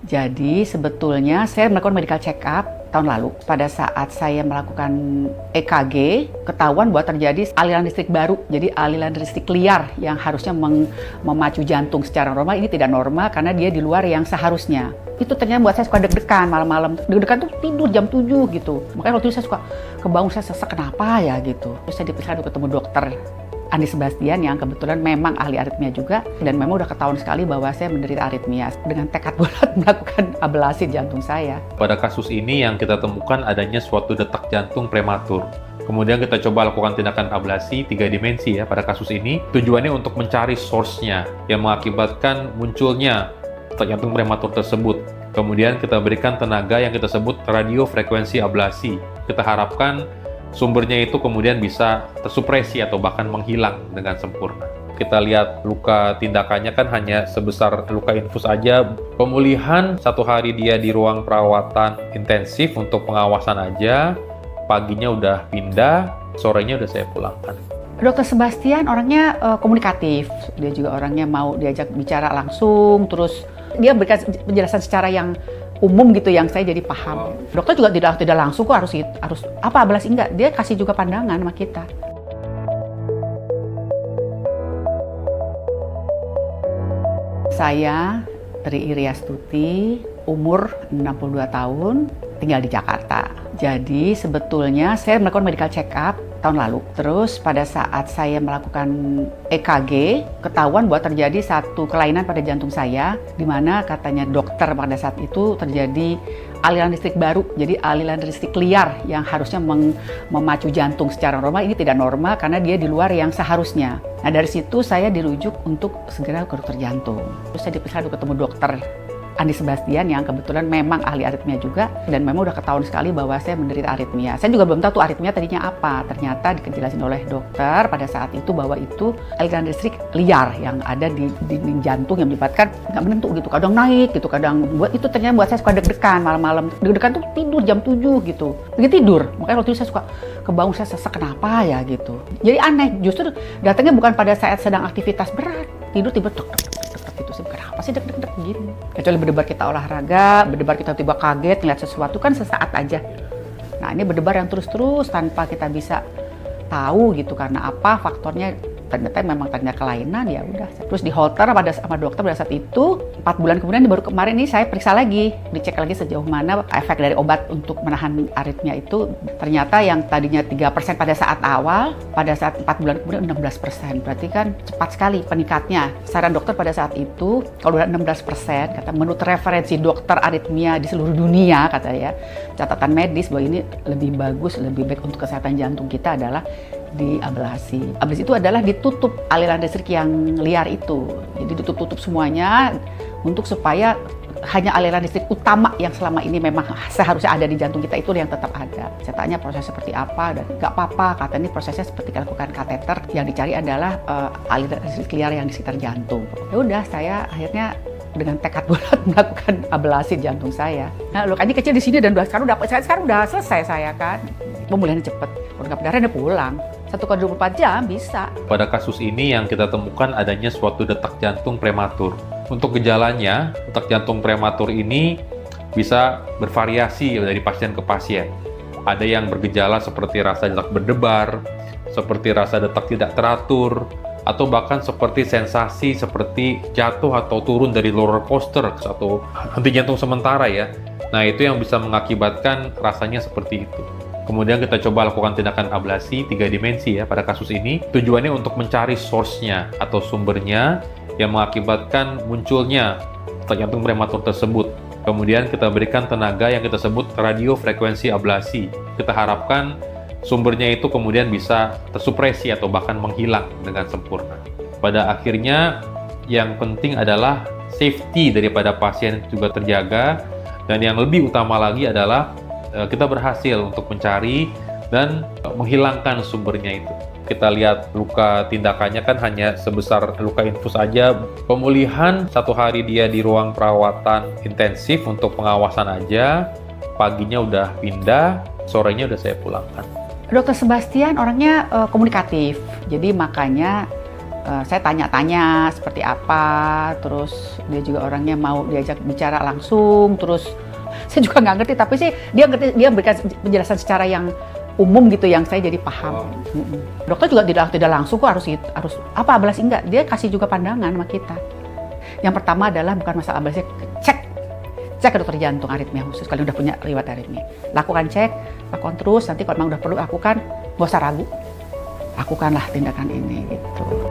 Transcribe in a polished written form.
Jadi sebetulnya saya melakukan medical check up tahun lalu. Pada saat saya melakukan EKG, ketahuan bahwa terjadi aliran listrik baru. Jadi aliran listrik liar yang harusnya memacu jantung secara normal, ini tidak normal karena dia di luar yang seharusnya. Itu ternyata buat saya suka deg-degan malam-malam. Deg-degan tuh tidur jam 7 gitu. Makanya waktu itu saya suka kebangun, saya sesek kenapa ya gitu. Terus saya diperiksa ketemu dokter Andi Sebastian yang kebetulan memang ahli aritmia juga, dan memang udah ketahuan sekali bahwa saya menderita aritmia dengan tekad bulat melakukan ablasi jantung saya. Pada kasus ini yang kita temukan adanya suatu detak jantung prematur. Kemudian kita coba lakukan tindakan ablasi 3 dimensi ya pada kasus ini. Tujuannya untuk mencari source-nya yang mengakibatkan munculnya detak jantung prematur tersebut. Kemudian kita berikan tenaga yang kita sebut radiofrekuensi ablasi. Kita harapkan sumbernya itu kemudian bisa tersupresi atau bahkan menghilang dengan sempurna. Kita lihat luka tindakannya kan hanya sebesar luka infus aja. Pemulihan 1 hari dia di ruang perawatan intensif untuk pengawasan aja. Paginya udah pindah, sorenya udah saya pulangkan. Dokter Sebastian orangnya komunikatif. Dia juga orangnya mau diajak bicara langsung, terus dia berikan penjelasan secara yang umum gitu yang saya jadi paham. Dokter juga tidak langsung kok harus apa ablasi, enggak, dia kasih juga pandangan sama kita. Saya Tri Iriastuti, umur 62 tahun, tinggal di Jakarta. Jadi sebetulnya saya melakukan medical check up tahun lalu. Terus pada saat saya melakukan EKG, ketahuan bahwa terjadi satu kelainan pada jantung saya, di mana katanya dokter pada saat itu terjadi aliran listrik baru. Jadi aliran listrik liar yang harusnya memacu jantung secara normal, ini tidak normal karena dia di luar yang seharusnya. Nah dari situ saya dirujuk untuk segera ke dokter jantung. Terus saya diperiksa ketemu dokter Andi Sebastian yang kebetulan memang ahli aritmia juga, dan memang udah ketahuan sekali bahwa saya menderita aritmia. Saya juga belum tahu tuh aritmia tadinya apa. Ternyata dijelasin oleh dokter pada saat itu bahwa itu aliran listrik liar yang ada di dinding jantung yang menyebabkan nggak menentu gitu. Kadang naik gitu, kadang itu ternyata buat saya suka deg-degan malam-malam. Deg-degan tuh tidur jam 7 gitu. Lagi tidur. Makanya waktu itu saya suka kebangun, saya sesek kenapa ya gitu. Jadi aneh, justru datangnya bukan pada saat sedang aktivitas berat. Tidur tiba-tiba gitu sih, kenapa sih deg-deg gini? Kecuali berdebar kita olahraga, berdebar kita tiba kaget ngeliat sesuatu kan sesaat aja. Nah ini berdebar yang terus-terus tanpa kita bisa tahu gitu karena apa faktornya, ternyata memang tanda kelainan, ya udah. Terus di holter sama dokter pada saat itu, 4 bulan kemudian baru kemarin ini saya periksa lagi, dicek lagi sejauh mana efek dari obat untuk menahan aritmia itu. Ternyata yang tadinya 3% pada saat awal, pada saat 4 bulan kemudian 16%. Berarti kan cepat sekali peningkatnya. Saran dokter pada saat itu, kalau udah 16%, kata menurut referensi dokter aritmia di seluruh dunia, kata ya, catatan medis bahwa ini lebih bagus, lebih baik untuk kesehatan jantung kita adalah di ablasi. Ablasi itu adalah ditutup aliran listrik yang liar itu. Jadi ditutup semuanya untuk supaya hanya aliran listrik utama yang selama ini memang seharusnya ada di jantung kita itu yang tetap ada. Saya tanya proses seperti apa, dan nggak apa-apa, kata ini prosesnya seperti lakukan kateter, yang dicari adalah aliran listrik liar yang di sekitar jantung. Ya udah, saya akhirnya dengan tekad bulat melakukan ablasi jantung saya. Nah, lukanya kecil di sini dan sekarang udah selesai saya kan. Pemulihannya cepat, udah darahnya pulang. 1x24 jam bisa. Pada kasus ini yang kita temukan adanya suatu detak jantung prematur. Untuk gejalanya, detak jantung prematur ini bisa bervariasi dari pasien ke pasien. Ada yang bergejala seperti rasa detak berdebar, seperti rasa detak tidak teratur, atau bahkan seperti sensasi seperti jatuh atau turun dari roller coaster atau henti jantung sementara ya. Nah itu yang bisa mengakibatkan rasanya seperti itu. Kemudian kita coba lakukan tindakan ablasi 3 dimensi ya pada kasus ini. Tujuannya untuk mencari source-nya atau sumbernya yang mengakibatkan munculnya detak jantung prematur tersebut. Kemudian kita berikan tenaga yang kita sebut radiofrekuensi ablasi. Kita harapkan sumbernya itu kemudian bisa tersupresi atau bahkan menghilang dengan sempurna. Pada akhirnya yang penting adalah safety daripada pasien juga terjaga, dan yang lebih utama lagi adalah kita berhasil untuk mencari dan menghilangkan sumbernya itu. Kita lihat luka tindakannya kan hanya sebesar luka infus aja. Pemulihan 1 hari dia di ruang perawatan intensif untuk pengawasan aja. Paginya udah pindah, sorenya udah saya pulangkan. Dokter Sebastian orangnya komunikatif, jadi makanya Saya tanya-tanya seperti apa, terus dia juga orangnya mau diajak bicara langsung, terus saya juga nggak ngerti, tapi sih dia ngerti, dia berikan penjelasan secara yang umum gitu yang saya jadi paham. Dokter juga tidak langsung kok harus apa ablasi, enggak, dia kasih juga pandangan sama kita. Yang pertama adalah bukan masalah ablasi, cek ke dokter jantung aritmia khusus kalau udah punya riwayat aritmia. Lakukan cek, lakukan terus, nanti kalau memang udah perlu lakukan, nggak usah ragu, lakukanlah tindakan ini gitu.